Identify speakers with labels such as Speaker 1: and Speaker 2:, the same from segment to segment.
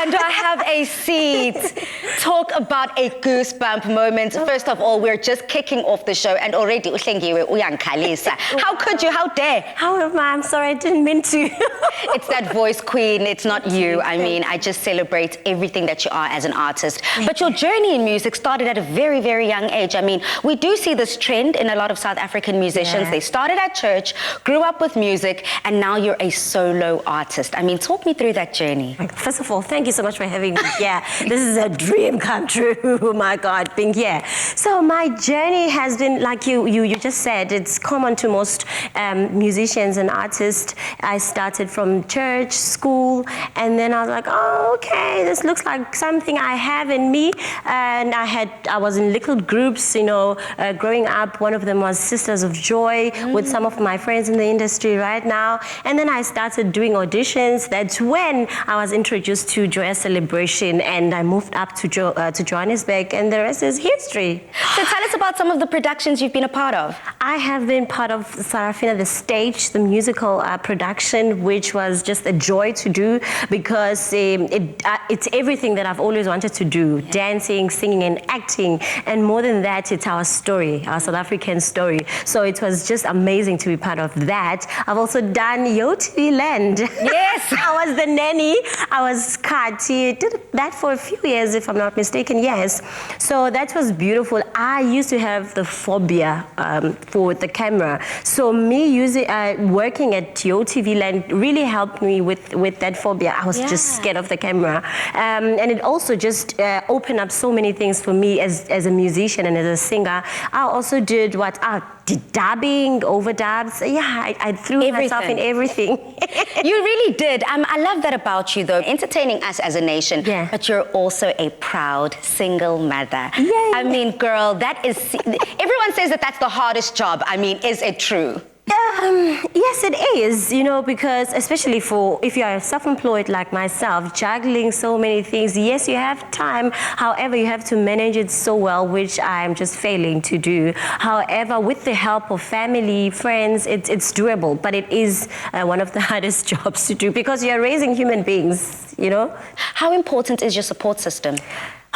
Speaker 1: And I have a seat. Talk about a goosebump moment. First of all, we're just kicking off the show and already Hlengiwe uyangikhalisa. How could you? How dare?
Speaker 2: How am I? I'm sorry, I didn't mean to.
Speaker 1: It's that voice queen. It's not you. I mean, I just celebrate everything that you are as an artist. But your journey in music started at a very, very young age. I mean, we do see this trend in a lot of South African musicians.
Speaker 2: Yeah.
Speaker 1: They started at church, grew up with music, and now you're a solo artist. I mean, talk me through that journey.
Speaker 2: First of all, thank you so much for having me. Yeah, this is a dream come true. Oh my God, being here. So my journey has been, like you just said, it's common to most musicians and artists. I started from church, school, and then I was like, oh, okay, this looks like something I have in me. And I was in little groups, you know, growing up. One of them was Sisters of Joy with some of my friends in the industry right now. And then I started doing auditions. That's when I was introduced to Joyous Celebration, and I moved up to Johannesburg, and the rest is history.
Speaker 1: So tell us about some of the productions you've been a part of.
Speaker 2: I have been part of Sarafina, the stage, the musical production, which was just a joy to do because it's everything that I've always wanted to do, dancing, singing, and acting. And more than that, it's our story, our South African story. So it was just amazing to be part of that. I've also done YoTV Land.
Speaker 1: Yes.
Speaker 2: I was the nanny. I was Kati. Did that for a few years, if I'm not mistaken. Yes. So that was beautiful. I used to have the phobia for the camera. So me working at YoTV Land really helped me with that phobia. I was just scared of the camera. And it also just opened up so many things for me as a musician and as a singer. I also did did dubbing, overdubs. Yeah, I threw myself in everything.
Speaker 1: You really did. I love that about you, though, entertaining us as a nation.
Speaker 2: Yeah.
Speaker 1: But you're also a proud single mother.
Speaker 2: Yay.
Speaker 1: I mean, girl, that is... Everyone says that that's the hardest job. I mean, is it true?
Speaker 2: Yes, it is, you know, because especially if you are self-employed like myself, juggling so many things, yes, you have time. However, you have to manage it so well, which I'm just failing to do. However, with the help of family, friends, it's doable, but it is one of the hardest jobs to do because you're raising human beings, you know.
Speaker 1: How important is your support system?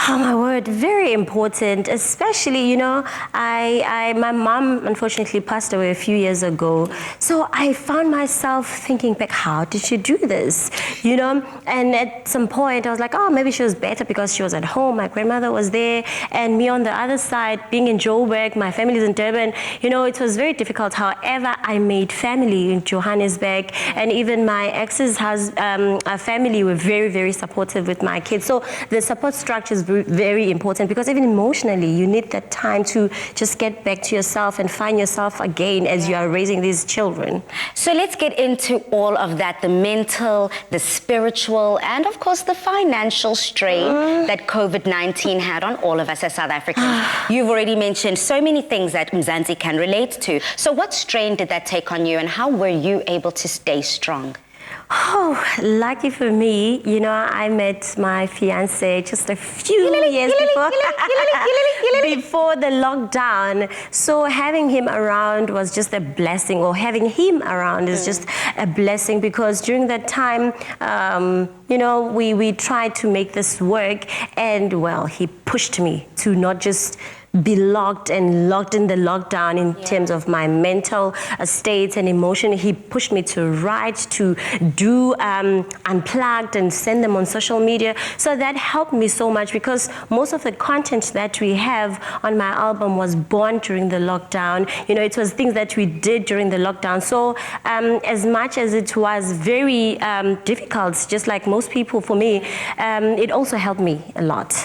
Speaker 2: Oh my word, very important, especially, you know, my mom unfortunately passed away a few years ago. So I found myself thinking back, how did she do this? You know, and at some point I was like, oh, maybe she was better because she was at home. My grandmother was there, and me on the other side, being in Joburg, my family's in Durban, you know, it was very difficult. However, I made family in Johannesburg, and even my ex's family were very, very supportive with my kids. So the support structure is very important because even emotionally you need that time to just get back to yourself and find yourself again as you are raising these children.
Speaker 1: So let's get into all of that, the mental, the spiritual, and of course the financial strain that COVID-19 had on all of us as South Africans. You've already mentioned so many things that Mzansi can relate to. So what strain did that take on you, and how were you able to stay strong?
Speaker 2: Oh, lucky for me, you know, I met my fiancé just a few years before the lockdown. So having him around was just a blessing, or having him around is just a blessing, because during that time, you know, we tried to make this work, and well, he pushed me to not just be locked in the lockdown in terms of my mental state and emotion. He pushed me to write, to do unplugged and send them on social media. So that helped me so much, because most of the content that we have on my album was born during the lockdown. You know, it was things that we did during the lockdown. So as much as it was very difficult, just like most people, for me, it also helped me a lot.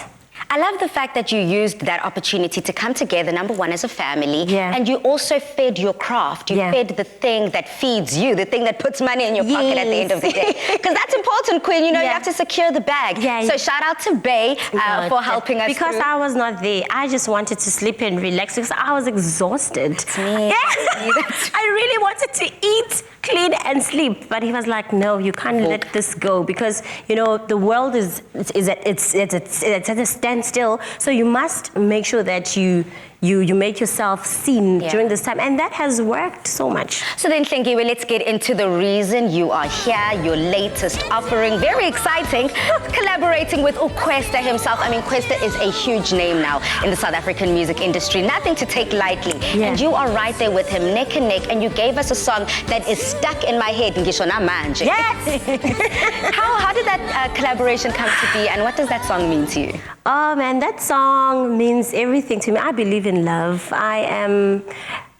Speaker 1: I love the fact that you used that opportunity to come together, number one, as a family, and you also fed your craft. You fed the thing that feeds you, the thing that puts money in your pocket at the end of the day. Because that's important, Queen. You know, you have to secure the bag. So shout out to Bay for helping us
Speaker 2: because I was not there. I just wanted to sleep and relax because I was exhausted.
Speaker 1: It's me.
Speaker 2: I really wanted to eat, clean, and sleep. But he was like, no, you can't let this go, because, you know, the world is at a standstill. So you must make sure that you you make yourself seen during this time, and that has worked so much.
Speaker 1: So then, Hlengiwe, let's get into the reason you are here, your latest offering. Very exciting, collaborating with Kwesta himself. I mean, Kwesta is a huge name now in the South African music industry, nothing to take lightly.
Speaker 2: Yeah.
Speaker 1: And you are right there with him, neck and neck, and you gave us a song that is stuck in my head. Ngisho namanje.
Speaker 2: Yes!
Speaker 1: How did that collaboration come to be, and what does that song mean to you?
Speaker 2: Oh man, that song means everything to me. I believe in love. I am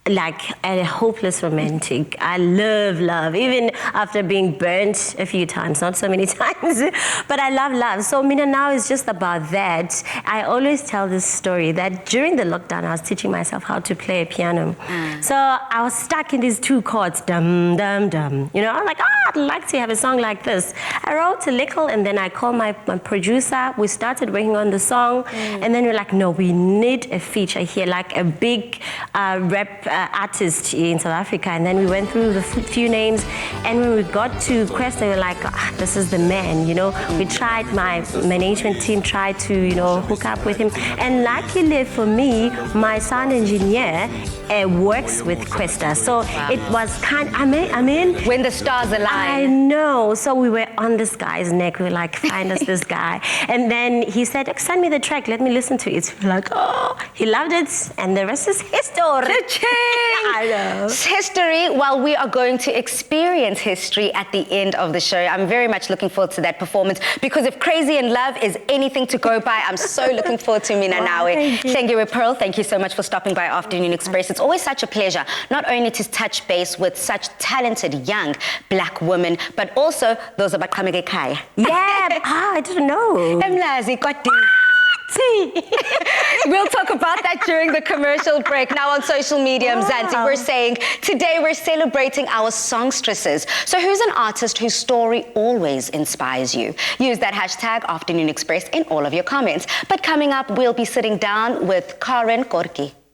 Speaker 2: like a hopeless romantic. I love love, even after being burnt a few times, not so many times, but I love love. So Mina Now is just about that. I always tell this story that during the lockdown, I was teaching myself how to play a piano. So I was stuck in these two chords, dum, dum, dum. You know, I'm like, I'd like to have a song like this. I wrote a little, and then I called my producer. We started working on the song, and then we're like, no, we need a feature here, like a big rap artist in South Africa. And then we went through the few names, and when we got to Kwesta, we were like, this is the man, you know. We tried, my management team tried to, you know, hook up with him, and luckily for me, my sound engineer works with Kwesta, so it was kind, I mean
Speaker 1: when the stars align.
Speaker 2: I know. So we were on this guy's neck. We were like, find us this guy. And then he said, send me the track, let me listen to it. We're like, oh, he loved it, and the rest is history. I know.
Speaker 1: It's history. Well, we are going to experience history at the end of the show. I'm very much looking forward to that performance, because if Crazy in Love is anything to go by, I'm so looking forward to Mina Now. Hlengiwe Pearl, thank you so much for stopping by Afternoon Express. It's always such a pleasure, not only to touch base with such talented young black women, but also those about Kamege.
Speaker 2: Yeah, I didn't know.
Speaker 1: Emlazi, Koti. We'll talk about that during the commercial break. Now on social media, Mzansi, we're saying today we're celebrating our songstresses. So who's an artist whose story always inspires you? Use that hashtag Afternoon Express in all of your comments. But coming up, we'll be sitting down with Karen Korki.